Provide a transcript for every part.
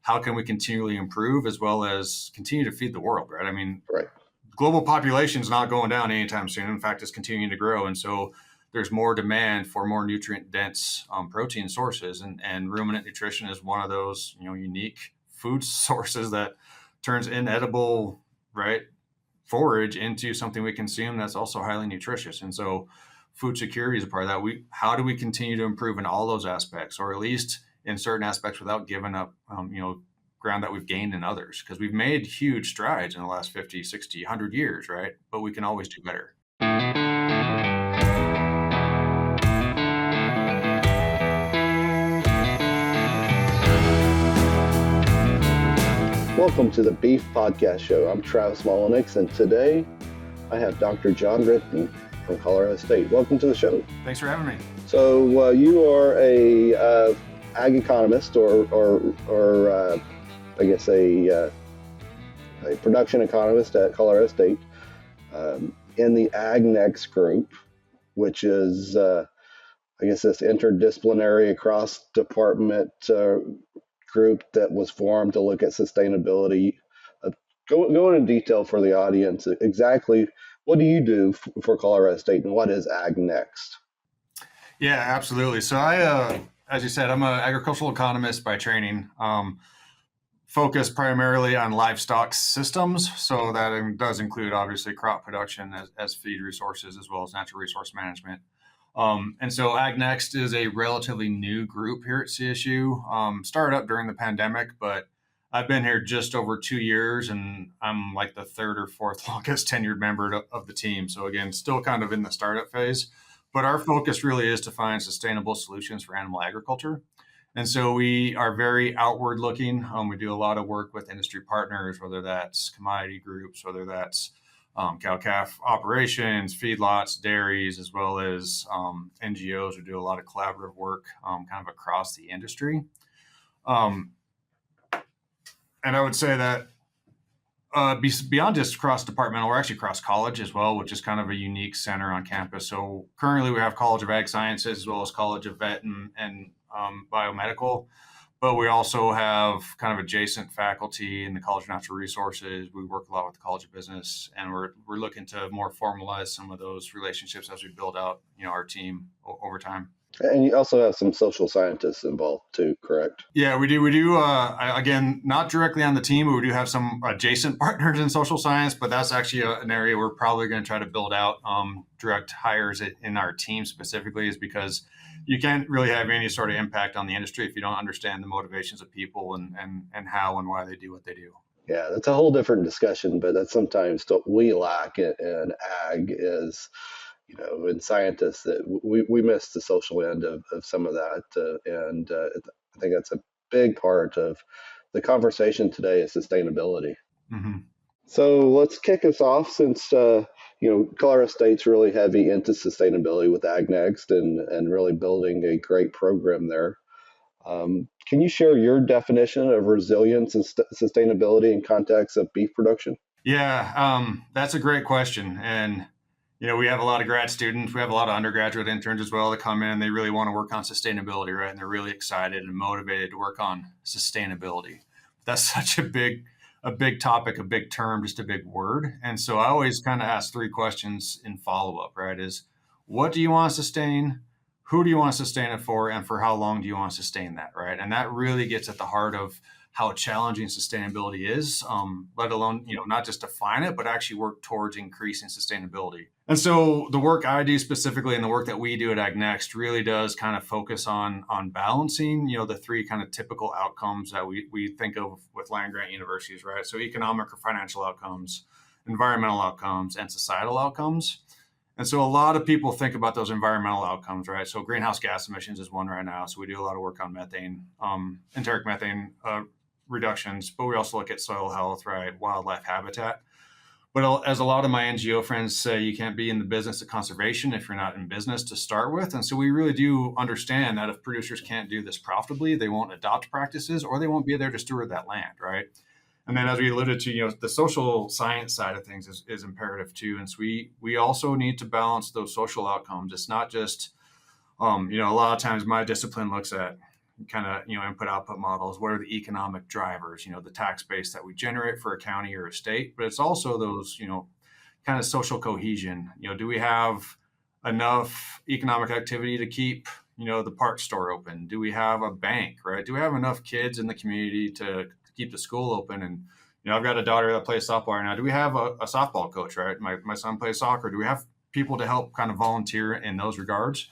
how can we continually improve as well as continue to feed the world, right? I mean, Right. global population is not going down anytime soon. In fact, it's continuing to grow. And so there's more demand for more nutrient dense protein sources. And ruminant nutrition is one of those, unique food sources that turns inedible, right, forage into something we consume that's also highly nutritious. And so food security is a part of that. How do we continue to improve in all those aspects, or at least in certain aspects without giving up, ground that we've gained in others? Because we've made huge strides in the last 50, 60, 100 years, right? But we can always do better. Welcome to the Beef Podcast Show. I'm Travis Molyneux, and today I have Dr. John Ritten from Colorado State. Welcome to the show. Thanks for having me. So you are a ag economist, or I guess a production economist at Colorado State in the AgNext group, which is I guess this interdisciplinary cross-department group that was formed to look at sustainability. Go into detail for the audience. Exactly what do you do for Colorado State, and what is AgNext? Yeah, absolutely. So I, as you said, I'm an agricultural economist by training. Focus primarily on livestock systems. So that does include obviously crop production as feed resources, as well as natural resource management. And so AgNext is a relatively new group here at CSU. Started up during the pandemic, but I've been here just over 2 years, and I'm like the third or fourth longest tenured member of the team. So again, still kind of in the startup phase, but our focus really is to find sustainable solutions for animal agriculture. And so we are very outward looking. We do a lot of work with industry partners, whether that's commodity groups, whether that's cow-calf operations, feedlots, dairies, as well as NGOs who do a lot of collaborative work kind of across the industry. And I would say that beyond just cross-departmental, we're actually cross-college as well, which is kind of a unique center on campus. So currently we have College of Ag Sciences as well as College of Vet and Biomedical. But we also have kind of adjacent faculty in the College of Natural Resources. We work a lot with the College of Business, and we're looking to more formalize some of those relationships as we build out, our team over time. And you also have some social scientists involved too, correct? Yeah, we do. Again, not directly on the team, but we do have some adjacent partners in social science. But that's actually an area we're probably going to try to build out direct hires in our team specifically, is because you can't really have any sort of impact on the industry if you don't understand the motivations of people and how and why they do what they do. Yeah, that's a whole different discussion, but that's sometimes what we lack in ag is, in scientists, that we miss the social end of some of that. And I think that's a big part of the conversation today is sustainability. Mm-hmm. So let's kick us off, since Colorado State's really heavy into sustainability with AgNext and really building a great program there. Can you share your definition of resilience and sustainability in context of beef production? Yeah, that's a great question. And, we have a lot of grad students. We have a lot of undergraduate interns as well that come in. They really want to work on sustainability, right? And they're really excited and motivated to work on sustainability. That's such a big topic, a big term, just a big word. And so I always kind of ask three questions in follow-up, right? Is what do you want to sustain? Who do you want to sustain it for? And for how long do you want to sustain that, right? And that really gets at the heart of how challenging sustainability is, let alone, not just define it, but actually work towards increasing sustainability. And so the work I do specifically and the work that we do at AgNext really does kind of focus on balancing, the three kind of typical outcomes that we think of with land-grant universities, right? So economic or financial outcomes, environmental outcomes, and societal outcomes. And so a lot of people think about those environmental outcomes, right? So greenhouse gas emissions is one right now. So we do a lot of work on methane, enteric methane reductions, but we also look at soil health, right? Wildlife habitat. But as a lot of my NGO friends say, you can't be in the business of conservation if you're not in business to start with. And so we really do understand that if producers can't do this profitably, they won't adopt practices or they won't be there to steward that land, right? And then as we alluded to, the social science side of things is imperative too. And so we also need to balance those social outcomes. It's not just, a lot of times my discipline looks at, kind of, input output models. What are the economic drivers, the tax base that we generate for a county or a state, but it's also those, kind of social cohesion. Do we have enough economic activity to keep, the parts store open? Do we have a bank, right? Do we have enough kids in the community to keep the school open? And, I've got a daughter that plays softball right now. Do we have a softball coach, right? My son plays soccer. Do we have people to help kind of volunteer in those regards?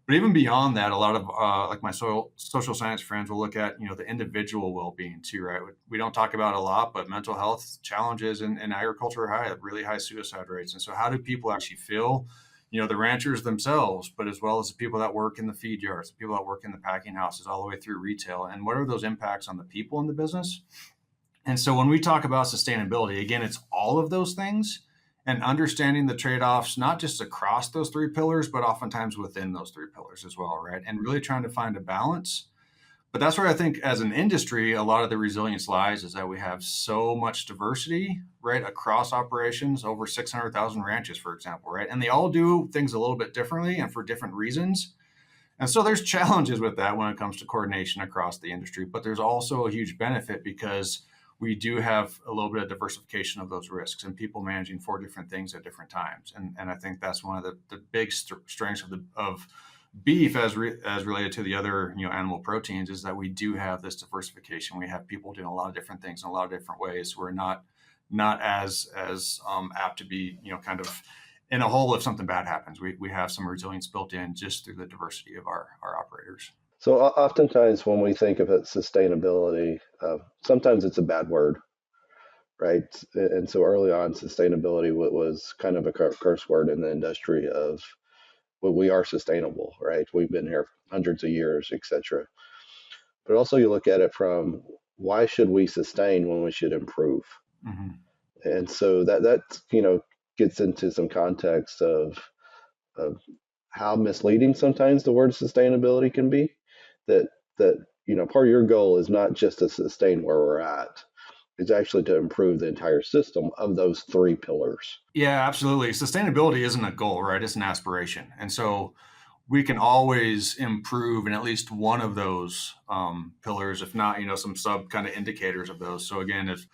But even beyond that, a lot of like my social science friends will look at, the individual well-being too, right? We don't talk about it a lot, but mental health challenges in agriculture have really high suicide rates. And so how do people actually feel? The ranchers themselves, but as well as the people that work in the feed yards, the people that work in the packing houses, all the way through retail. And what are those impacts on the people in the business? And so when we talk about sustainability, again, it's all of those things and understanding the trade-offs, not just across those three pillars, but oftentimes within those three pillars as well, right? And really trying to find a balance. But that's where I think as an industry, a lot of the resilience lies, is that we have so much diversity, right, across operations, over 600,000 ranches, for example, right? And they all do things a little bit differently and for different reasons. And so there's challenges with that when it comes to coordination across the industry, but there's also a huge benefit because we do have a little bit of diversification of those risks and people managing four different things at different times. And I think that's one of the big strengths of beef as related to the other, animal proteins, is that we do have this diversification. We have people doing a lot of different things in a lot of different ways. We're not as apt to be, kind of in a hole if something bad happens. We have some resilience built in just through the diversity of our operators. So oftentimes when we think of it, sustainability, sometimes it's a bad word, right? And so early on, sustainability was kind of a curse word in the industry of, well, we are sustainable, right? We've been here hundreds of years, etc. But also you look at it from, why should we sustain when we should improve? Mm-hmm. And so that gets into some context of how misleading sometimes the word sustainability can be. That part of your goal is not just to sustain where we're at, it's actually to improve the entire system of those three pillars. Yeah, absolutely. Sustainability isn't a goal, right? It's an aspiration. And so we can always improve in at least one of those pillars, if not, some sub kind of indicators of those. So again, if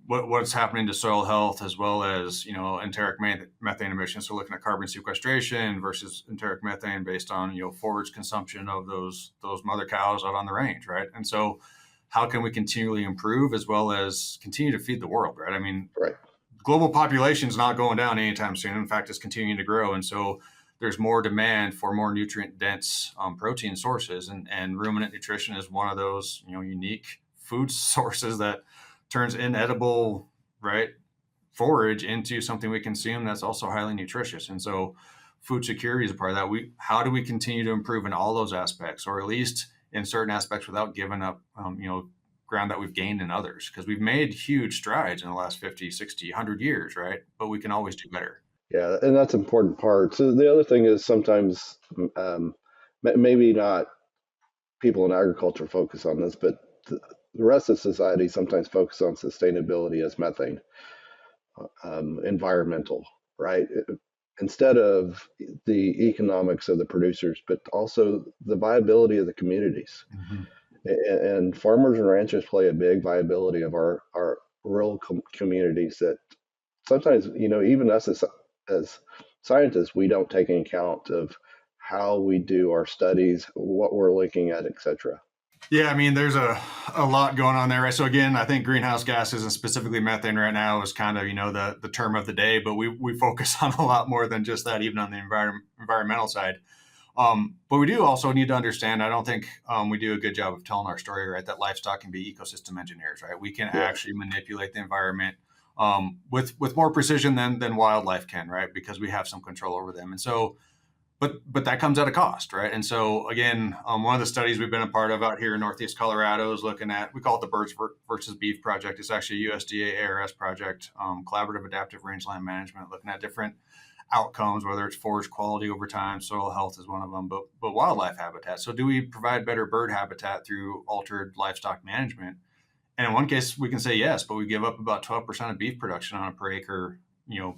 what's happening to soil health, as well as, enteric methane emissions. So looking at carbon sequestration versus enteric methane based on, forage consumption of those mother cows out on the range, right? And so how can we continually improve as well as continue to feed the world, right? I mean, right. Global population is not going down anytime soon. In fact, it's continuing to grow. And so there's more demand for more nutrient dense protein sources, and ruminant nutrition is one of those, unique food sources that turns inedible, right, forage into something we consume that's also highly nutritious. And so food security is a part of that. How do we continue to improve in all those aspects, or at least in certain aspects, without giving up, ground that we've gained in others? Because we've made huge strides in the last 50, 60, 100 years, right? But we can always do better. Yeah, and that's an important part. So the other thing is sometimes maybe not people in agriculture focus on this, but the rest of society sometimes focus on sustainability as methane, environmental, right? Instead of the economics of the producers, but also the viability of the communities. Mm-hmm. And farmers and ranchers play a big viability of our rural communities that sometimes, even us as scientists, we don't take into account of how we do our studies, what we're looking at, etc. Yeah, I mean, there's a lot going on there, right? So again, I think greenhouse gases and specifically methane right now is kind of, the term of the day, but we focus on a lot more than just that, even on the environmental side. But we do also need to understand, I don't think we do a good job of telling our story, right? That livestock can be ecosystem engineers, right? We can actually manipulate the environment with more precision than wildlife can, right? Because we have some control over them. And so, but that comes at a cost, right? And so again, one of the studies we've been a part of out here in Northeast Colorado is looking at, we call it the Birds versus Beef Project. It's actually a USDA ARS project, collaborative adaptive rangeland management, looking at different outcomes, whether it's forage quality over time, soil health is one of them, but wildlife habitat. So do we provide better bird habitat through altered livestock management? And in one case, we can say yes, but we give up about 12% of beef production on a per acre,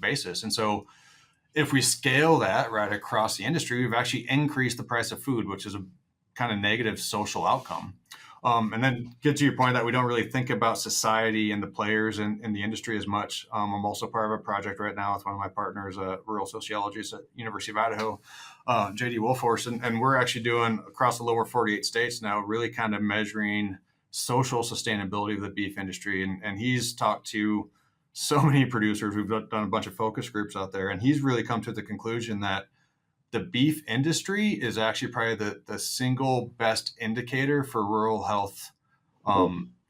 basis. And so if we scale that right across the industry, we've actually increased the price of food, which is kind of negative social outcome. And then get to your point that we don't really think about society and the players in the industry as much. I'm also part of a project right now with one of my partners, a rural sociologist at University of Idaho, JD Wolfhorse, and we're actually doing across the lower 48 states now, really kind of measuring social sustainability of the beef industry. And he's talked to so many producers. We've done a bunch of focus groups out there, and he's really come to the conclusion that the beef industry is actually probably the single best indicator for rural health,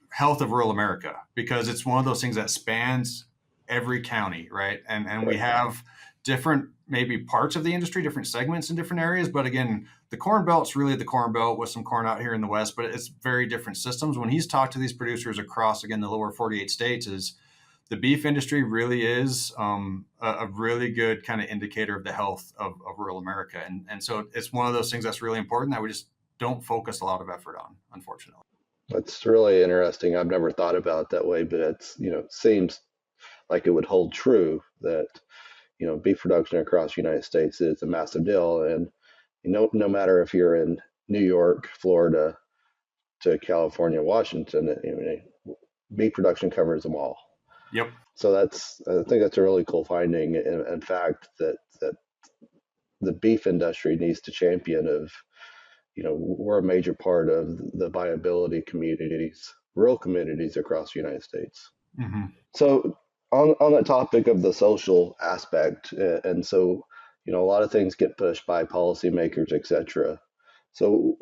health of rural America, because it's one of those things that spans every county, right? And we have different maybe parts of the industry, different segments in different areas. But again, the Corn Belt's really the Corn Belt with some corn out here in the West, but it's very different systems. When he's talked to these producers across, again, the lower 48 states, is the beef industry really is a really good kind of indicator of the health of rural America. And so it's one of those things that's really important that we just don't focus a lot of effort on, unfortunately. That's really interesting. I've never thought about it that way, but it's, seems like it would hold true that, beef production across the United States is a massive deal. And, no matter if you're in New York, Florida, to California, Washington, beef production covers them all. Yep. So I think that's a really cool finding. In fact, that the beef industry needs to champion of, we're a major part of the viability communities, rural communities across the United States. Mm-hmm. So on that topic of the social aspect, and so, a lot of things get pushed by policymakers, et cetera. So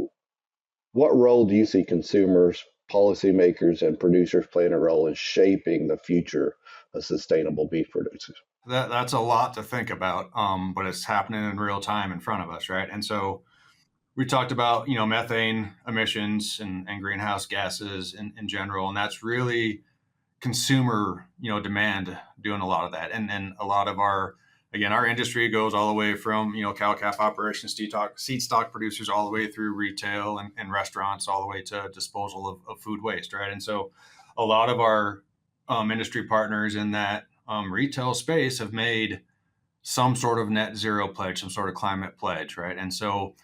what role do you see consumers, policymakers, and producers playing a role in shaping the future of sustainable beef production? That's a lot to think about, but it's happening in real time in front of us, right? And so we talked about, methane emissions and greenhouse gases in general, and that's really consumer, demand doing a lot of that. And a lot of our industry goes all the way from, cow calf operations, seed stock producers, all the way through retail and restaurants, all the way to disposal of food waste, right? And so a lot of our industry partners in that retail space have made some sort of net zero pledge, some sort of climate pledge, right? And so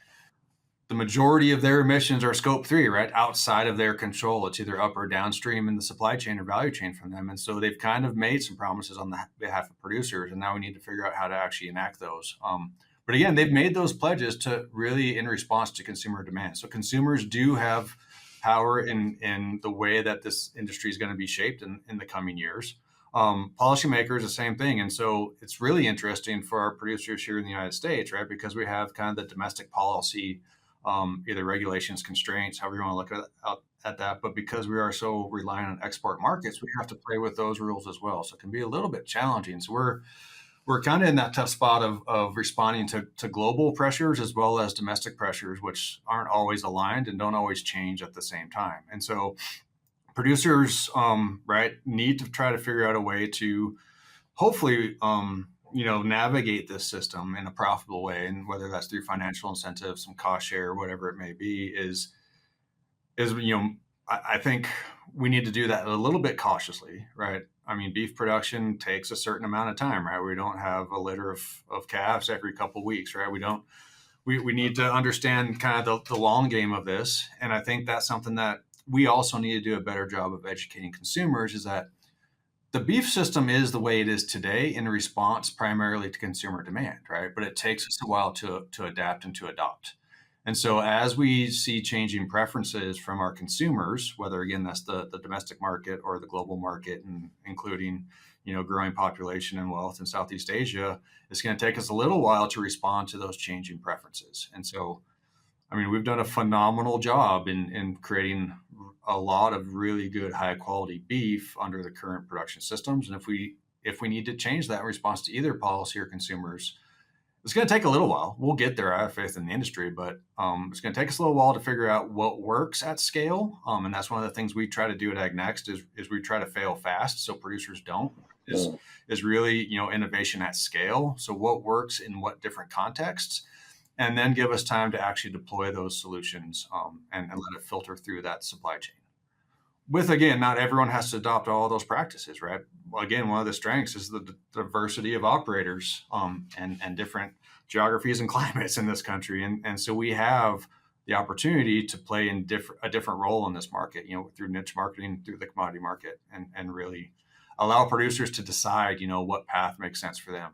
the majority of their emissions are scope 3, right? Outside of their control. It's either up or downstream in the supply chain or value chain from them. And so they've kind of made some promises on the behalf of producers, and now we need to figure out how to actually enact those. But again, they've made those pledges to really in response to consumer demand. So consumers do have power in the way that this industry is going to be shaped in the coming years. Policymakers, the same thing. And so it's really interesting for our producers here in the United States, right? Because we have kind of the domestic policy, either regulations, constraints, however you want to look at that. But because we are so reliant on export markets, we have to play with those rules as well. So it can be a little bit challenging. So we're kind of in that tough spot of responding to global pressures as well as domestic pressures, which aren't always aligned and don't always change at the same time. And so producers, right, need to try to figure out a way to hopefully, navigate this system in a profitable way, and whether that's through financial incentives, some cost share, whatever it may be, is I think we need to do that a little bit cautiously, right? I mean, beef production takes a certain amount of time, right? We don't have a litter of calves every couple of weeks, right? We need to understand kind of the long game of this, and I think that's something that we also need to do a better job of educating consumers, is that the beef system is the way it is today in response primarily to consumer demand, right? But it takes us a while to adapt and to adopt. And so as we see changing preferences from our consumers, whether again that's the domestic market or the global market, and including growing population and wealth in Southeast Asia, it's going to take us a little while to respond to those changing preferences. And so, I mean, we've done a phenomenal job in creating a lot of really good high quality beef under the current production systems. And if we need to change that in response to either policy or consumers, it's going to take a little while. We'll get there. I have faith in the industry, but it's going to take us a little while to figure out what works at scale. And that's one of the things we try to do at Ag Next is we try to fail fast so producers don't. Is really innovation at scale. So what works in what different contexts, and then give us time to actually deploy those solutions and let it filter through that supply chain. With, again, not everyone has to adopt all of those practices, right? Well, again, one of the strengths is the diversity of operators and different geographies and climates in this country. And so we have the opportunity to play in a different role in this market, through niche marketing, through the commodity market, and really allow producers to decide, what path makes sense for them,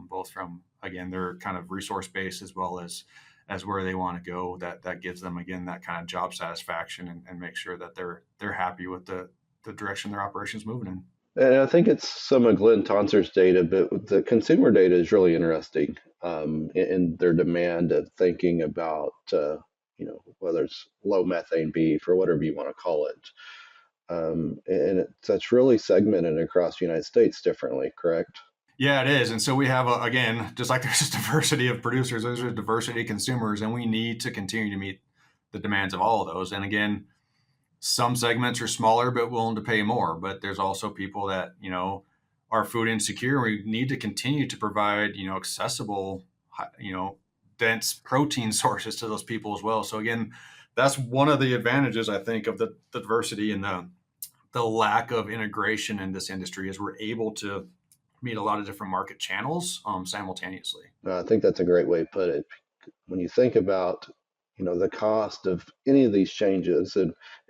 both from, again, their kind of resource base as well as where they want to go. That gives them, again, that kind of job satisfaction, and make sure that they're happy with the direction their operation's moving in. And I think it's some of Glenn Tonser's data, but the consumer data is really interesting in their demand of thinking about, whether it's low methane beef or whatever you want to call it. And that's really segmented across the United States differently, correct? Yeah, it is. And so we have, again, just like there's a diversity of producers, there's a diversity of consumers, and we need to continue to meet the demands of all of those. And again, some segments are smaller but willing to pay more, but there's also people that, are food insecure. We need to continue to provide, accessible, dense protein sources to those people as well. So again, that's one of the advantages, I think, of the diversity and the lack of integration in this industry, is we're able to meet a lot of different market channels simultaneously. I think that's a great way to put it. When you think about, the cost of any of these changes,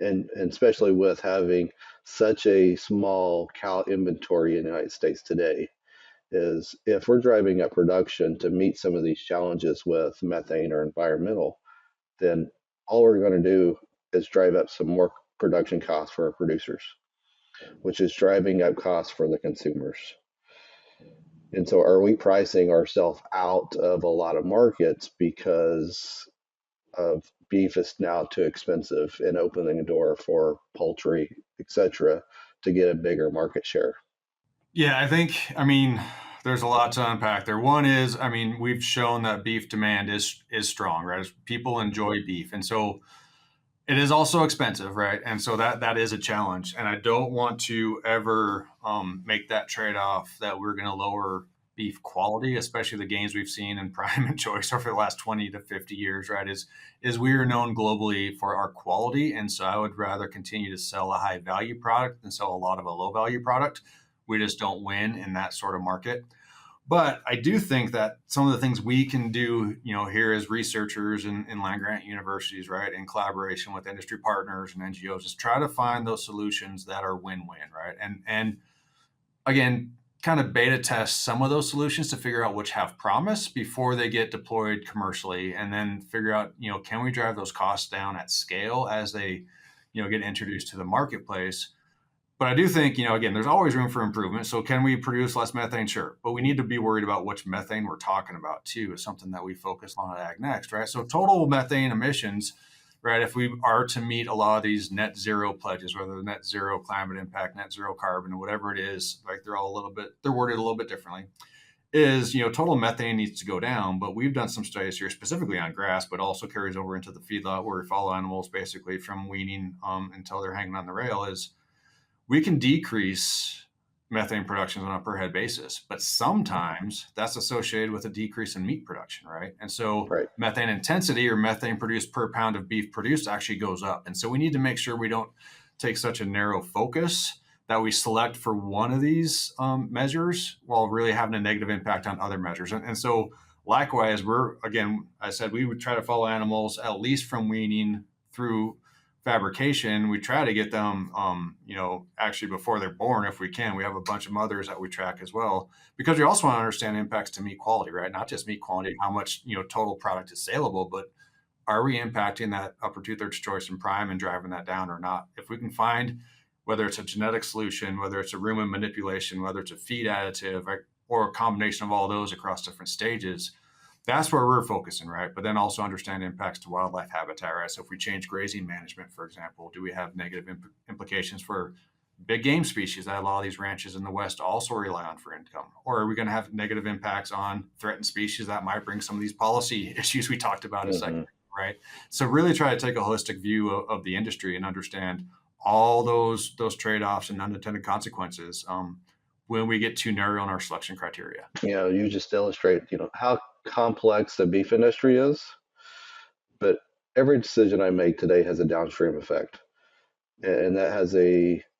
and especially with having such a small cow inventory in the United States today, is if we're driving up production to meet some of these challenges with methane or environmental, then all we're going to do is drive up some more production costs for our producers, which is driving up costs for the consumers. And so are we pricing ourselves out of a lot of markets because of beef is now too expensive, and opening a door for poultry, etc., to get a bigger market share? Yeah, I mean, there's a lot to unpack there. One is, I mean, we've shown that beef demand is strong, right? People enjoy beef, and so it is also expensive, right? And so that is a challenge. And I don't want to ever make that trade off that we're going to lower beef quality, especially the gains we've seen in prime and choice over the last 20 to 50 years, right? Is we are known globally for our quality. And so I would rather continue to sell a high value product than sell a lot of a low value product. We just don't win in that sort of market. But I do think that some of the things we can do, here as researchers in land grant universities, right, in collaboration with industry partners and NGOs, is try to find those solutions that are win-win, right? And again, kind of beta test some of those solutions to figure out which have promise before they get deployed commercially, and then figure out, can we drive those costs down at scale as they, get introduced to the marketplace. But I do think, again, there's always room for improvement. So can we produce less methane? Sure. But we need to be worried about which methane we're talking about too, is something that we focus on at Ag Next, right? So total methane emissions, right? If we are to meet a lot of these net zero pledges, whether the net zero climate impact, net zero carbon, whatever it is, like they're worded a little bit differently, is, total methane needs to go down. But we've done some studies here specifically on grass, but also carries over into the feedlot where we follow animals basically from weaning until they're hanging on the rail, is we can decrease methane production on a per head basis, but sometimes that's associated with a decrease in meat production, right? And so Right. methane intensity, or methane produced per pound of beef produced, actually goes up. And so we need to make sure we don't take such a narrow focus that we select for one of these measures while really having a negative impact on other measures. And so likewise, I said we would try to follow animals at least from weaning through fabrication. We try to get them, actually before they're born, if we can. We have a bunch of mothers that we track as well, because we also want to understand impacts to meat quality, right? Not just meat quality, how much, total product is saleable, but are we impacting that upper 2/3 choice and prime and driving that down or not? If we can find, whether it's a genetic solution, whether it's a rumen manipulation, whether it's a feed additive, right, or a combination of all those across different stages, that's where we're focusing, right? But then also understand impacts to wildlife habitat, right? So if we change grazing management, for example, do we have negative implications for big game species that a lot of these ranches in the West also rely on for income? Or are we going to have negative impacts on threatened species that might bring some of these policy issues we talked about a second, right? So really try to take a holistic view of the industry and understand all those trade-offs and unintended consequences when we get too narrow on our selection criteria. You just illustrate, how complex the beef industry is, but every decision I make today has a downstream effect, and that has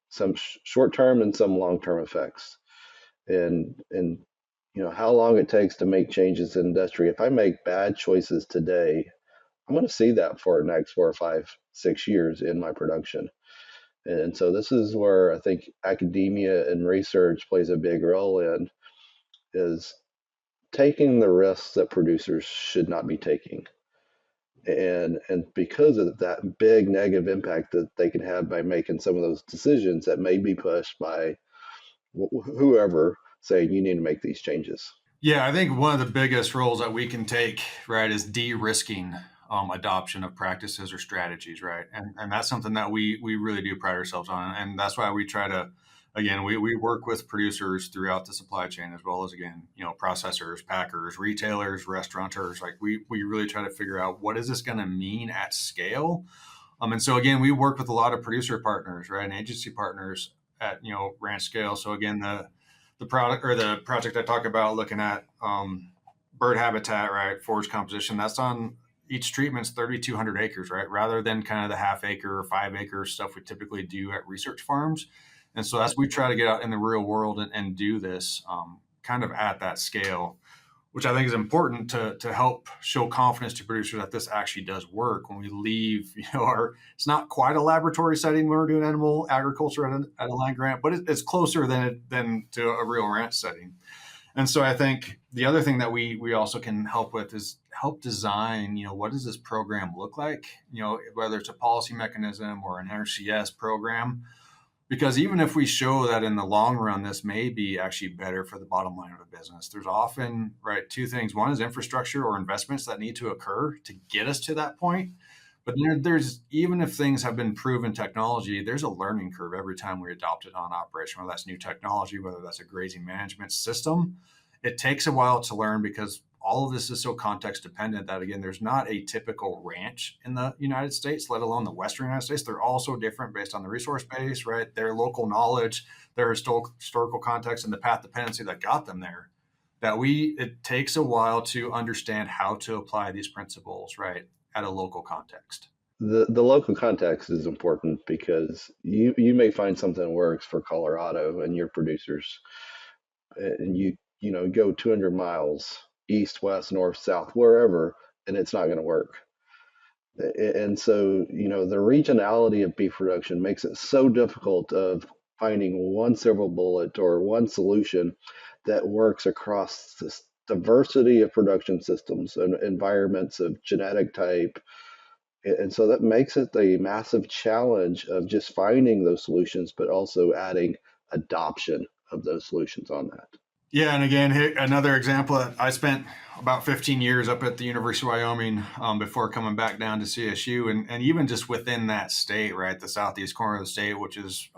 some short-term and some long-term effects. And how long it takes to make changes in industry. If I make bad choices today, I'm going to see that for the next 4 or 5, 6 years in my production. And so this is where I think academia and research plays a big role in, is taking the risks that producers should not be taking. And because of that big negative impact that they can have by making some of those decisions that may be pushed by whoever saying you need to make these changes. Yeah, I think one of the biggest roles that we can take, right, is de-risking adoption of practices or strategies, right? And that's something that we really do pride ourselves on, and that's why we try to, again, we work with producers throughout the supply chain as well as, again, processors, packers, retailers, restaurateurs. Like we really try to figure out what is this going to mean at scale. And so again, we work with a lot of producer partners, right, and agency partners at ranch scale. So again, the product or the project I talk about looking at bird habitat, right, forage composition, that's on each treatment's 3,200 acres, right, rather than kind of the half acre or 5 acre stuff we typically do at research farms. And so as we try to get out in the real world and do this kind of at that scale, which I think is important to help show confidence to producers that this actually does work when we leave, it's not quite a laboratory setting when we're doing animal agriculture at a land grant, but it's closer than to a real ranch setting. And so I think the other thing that we also can help with is help design, what does this program look like? Whether it's a policy mechanism or an NRCS program, because even if we show that in the long run this may be actually better for the bottom line of a business, there's often, right, two things. One is infrastructure or investments that need to occur to get us to that point. But there's, even if things have been proven technology, there's a learning curve every time we adopt it on operation, whether that's new technology, whether that's a grazing management system. It takes a while to learn because all of this is so context dependent that, again, there's not a typical ranch in the United States, let alone the Western United States. They're all so different based on the resource base, right? Their local knowledge, their historical context, and the path dependency that got them there. It takes a while to understand how to apply these principles, right, at a local context. The local context is important because you may find something that works for Colorado and your producers, and you go 200 miles east, west, north, south, wherever, and it's not going to work. And so, the regionality of beef production makes it so difficult of finding one silver bullet or one solution that works across this diversity of production systems and environments of genetic type. And so that makes it a massive challenge of just finding those solutions, but also adding adoption of those solutions on that. Yeah, and again, another example. I spent about 15 years up at the University of Wyoming before coming back down to CSU, and even just within that state, right, the southeast corner of the state, which is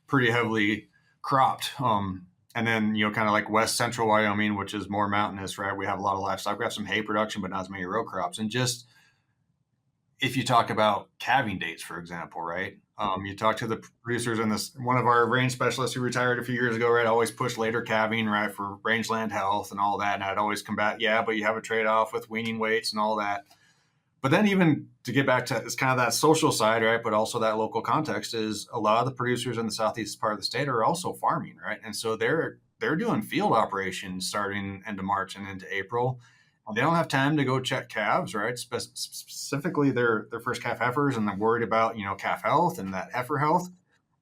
pretty heavily cropped. And then, kind of like west central Wyoming, which is more mountainous, right? We have a lot of livestock. We have some hay production, but not as many row crops. And just if you talk about calving dates, for example, right? You talk to the producers, and one of our range specialists who retired a few years ago, right, always pushed later calving, right, for rangeland health and all that. And I'd always combat, yeah, but you have a trade-off with weaning weights and all that. But then even to get back to, it's kind of that social side, right, but also that local context, is a lot of the producers in the southeast part of the state are also farming, right? And so they're doing field operations starting into March and into April. They don't have time to go check calves, right? Specifically their first calf heifers, and they're worried about, calf health and that heifer health.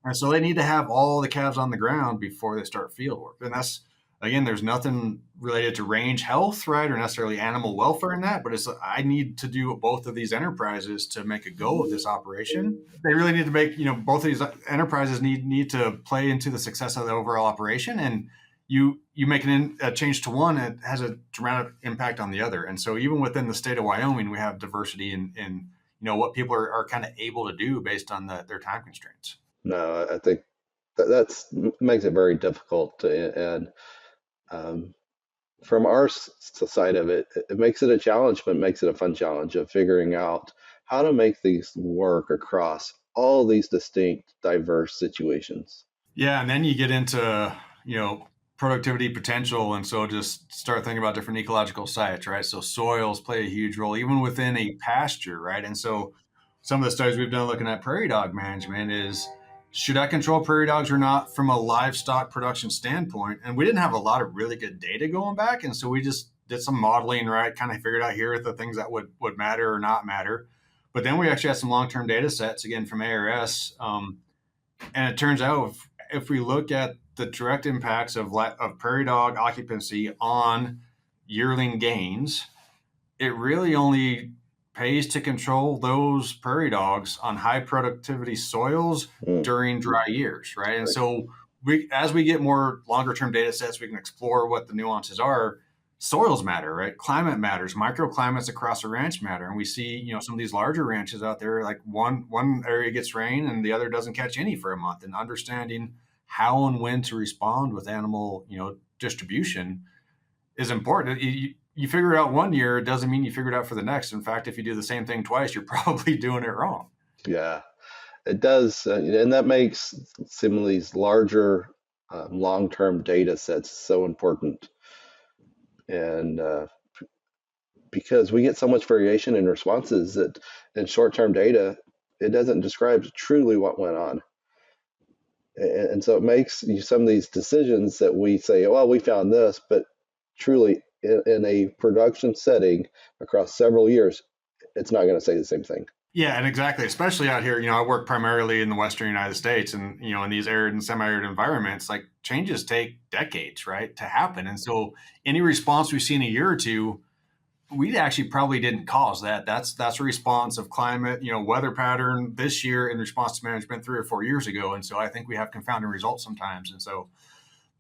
And so they need to have all the calves on the ground before they start field work. And that's, again, there's nothing related to range health, right, or necessarily animal welfare in that, but I need to do both of these enterprises to make a go of this operation. They really need to make, both of these enterprises need to play into the success of the overall operation. And you make a change to one, it has a dramatic impact on the other. And so even within the state of Wyoming, we have diversity in what people are kind of able to do based on their time constraints. No, I think that's makes it very difficult. And from our side of it, it makes it a challenge, but it makes it a fun challenge of figuring out how to make these work across all these distinct, diverse situations. Yeah, and then you get into, productivity potential. And so just start thinking about different ecological sites, right? So soils play a huge role, even within a pasture, right? And so some of the studies we've done looking at prairie dog management is, should I control prairie dogs or not from a livestock production standpoint? And we didn't have a lot of really good data going back. And so we just did some modeling, right? Kind of figured out here are the things that would matter or not matter. But then we actually had some long-term data sets again from ARS, and it turns out if we look at the direct impacts of prairie dog occupancy on yearling gains, it really only pays to control those prairie dogs on high productivity soils during dry years, right? And so as we get more longer term data sets, we can explore what the nuances are. Soils matter, right? Climate matters. Microclimates across a ranch matter. And we see, some of these larger ranches out there, like one area gets rain and the other doesn't catch any for a month. And understanding how and when to respond with animal, distribution is important. You figure it out one year, it doesn't mean you figure it out for the next. In fact, if you do the same thing twice, you're probably doing it wrong. Yeah, it does. And that makes some of these larger long-term data sets so important. And because we get so much variation in responses that in short-term data, it doesn't describe truly what went on. And so it makes some of these decisions that we say, well, we found this, but truly in a production setting across several years, it's not going to say the same thing. Yeah, and exactly, especially out here, I work primarily in the Western United States and, in these arid and semi-arid environments, like changes take decades, right, to happen. And so any response we see in a year or two, we actually probably didn't cause that. That's a response of climate, weather pattern this year in response to management 3 or 4 years ago. And so I think we have confounding results sometimes. And so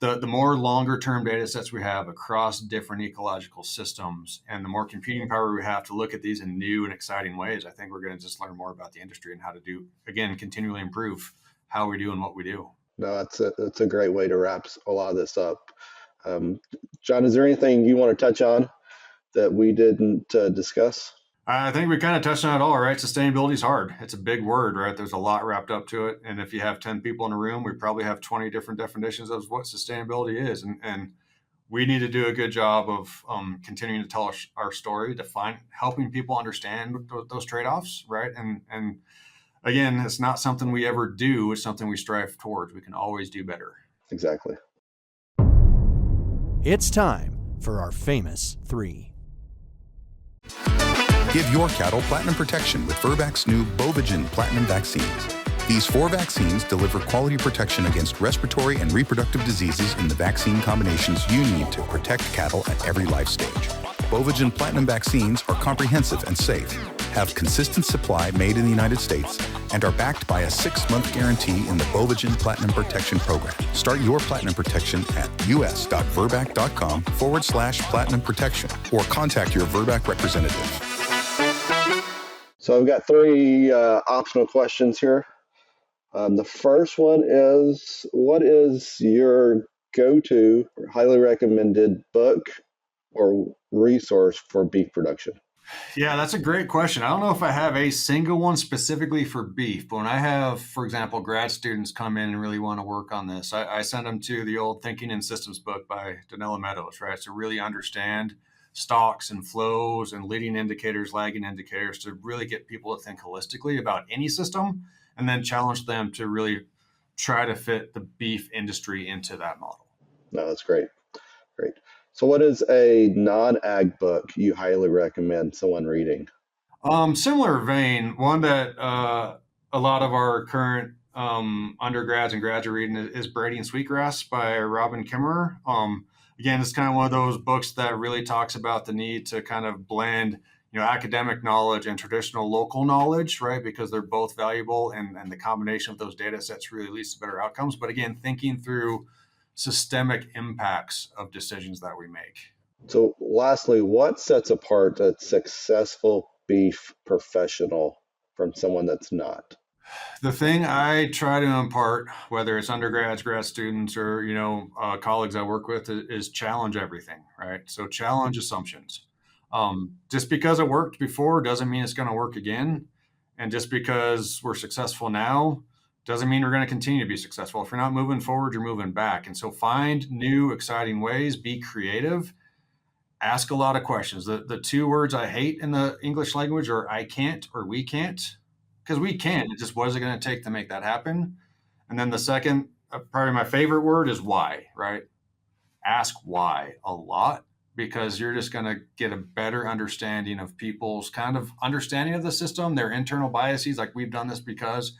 the more longer term data sets we have across different ecological systems and the more computing power we have to look at these in new and exciting ways, I think we're going to just learn more about the industry and how to do, again, continually improve how we do and what we do. No, that's a great way to wrap a lot of this up. John, is there anything you want to touch on that we didn't discuss? I think we kind of touched on it all, right? Sustainability is hard. It's a big word, right? There's a lot wrapped up to it. And if you have 10 people in a room, we probably have 20 different definitions of what sustainability is. And we need to do a good job of continuing to tell our story, helping people understand those trade-offs, right? And again, it's not something we ever do. It's something we strive towards. We can always do better. Exactly. It's time for our famous 3. Give your cattle platinum protection with Virbac's new Bovigen Platinum vaccines. These 4 vaccines deliver quality protection against respiratory and reproductive diseases in the vaccine combinations you need to protect cattle at every life stage. Bovigen Platinum vaccines are comprehensive and safe, have consistent supply made in the United States, and are backed by a 6-month guarantee in the Bovigen Platinum Protection Program. Start your platinum protection at us.virbac.com/platinum protection or contact your Virbac representative. So I've got 3 optional questions here. The first one is, what is your go-to or highly recommended book or resource for beef production? Yeah, that's a great question. I don't know if I have a single one specifically for beef, but when I have, for example, grad students come in and really want to work on this, I send them to the old Thinking in Systems book by Donella Meadows, right? To really understand stocks and flows and leading indicators, lagging indicators, to really get people to think holistically about any system and then challenge them to really try to fit the beef industry into that model. No, that's great. Great. So what is a non-ag book you highly recommend someone reading? Similar vein, one that a lot of our current undergrads and grads are reading is Braiding Sweetgrass by Robin Kimmerer. Again, it's kind of one of those books that really talks about the need to kind of blend, academic knowledge and traditional local knowledge, right? Because they're both valuable, and the combination of those data sets really leads to better outcomes. But again, thinking through systemic impacts of decisions that we make. So lastly, what sets apart a successful beef professional from someone that's not? The thing I try to impart, whether it's undergrads, grad students, or colleagues I work with, is challenge everything, right? So challenge assumptions. Just because it worked before doesn't mean it's going to work again, and just because we're successful now doesn't mean we're going to continue to be successful. If you're not moving forward, you're moving back. And so find new, exciting ways. Be creative. Ask a lot of questions. The 2 words I hate in the English language are "I can't" or "we can't." Because we can. It just, what is it going to take to make that happen? And then the second, probably my favorite word, is why, right? Ask why a lot, because you're just going to get a better understanding of people's kind of understanding of the system, their internal biases, like we've done this because,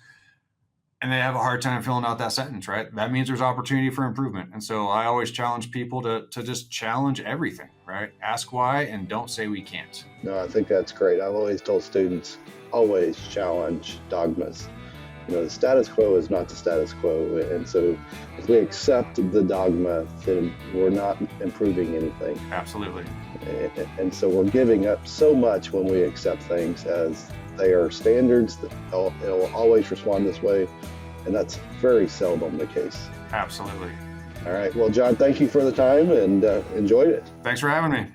and they have a hard time filling out that sentence, right? That means there's opportunity for improvement. And so I always challenge people to just challenge everything, right? Ask why and don't say we can't. No, I think that's great. I've always told students, always challenge dogmas. The status quo is not the status quo. And so if we accept the dogma, then we're not improving anything. Absolutely. And so we're giving up so much when we accept things as they are standards, that it'll always respond this way. And that's very seldom the case. Absolutely. All right. Well, John, thank you for the time and enjoyed it. Thanks for having me.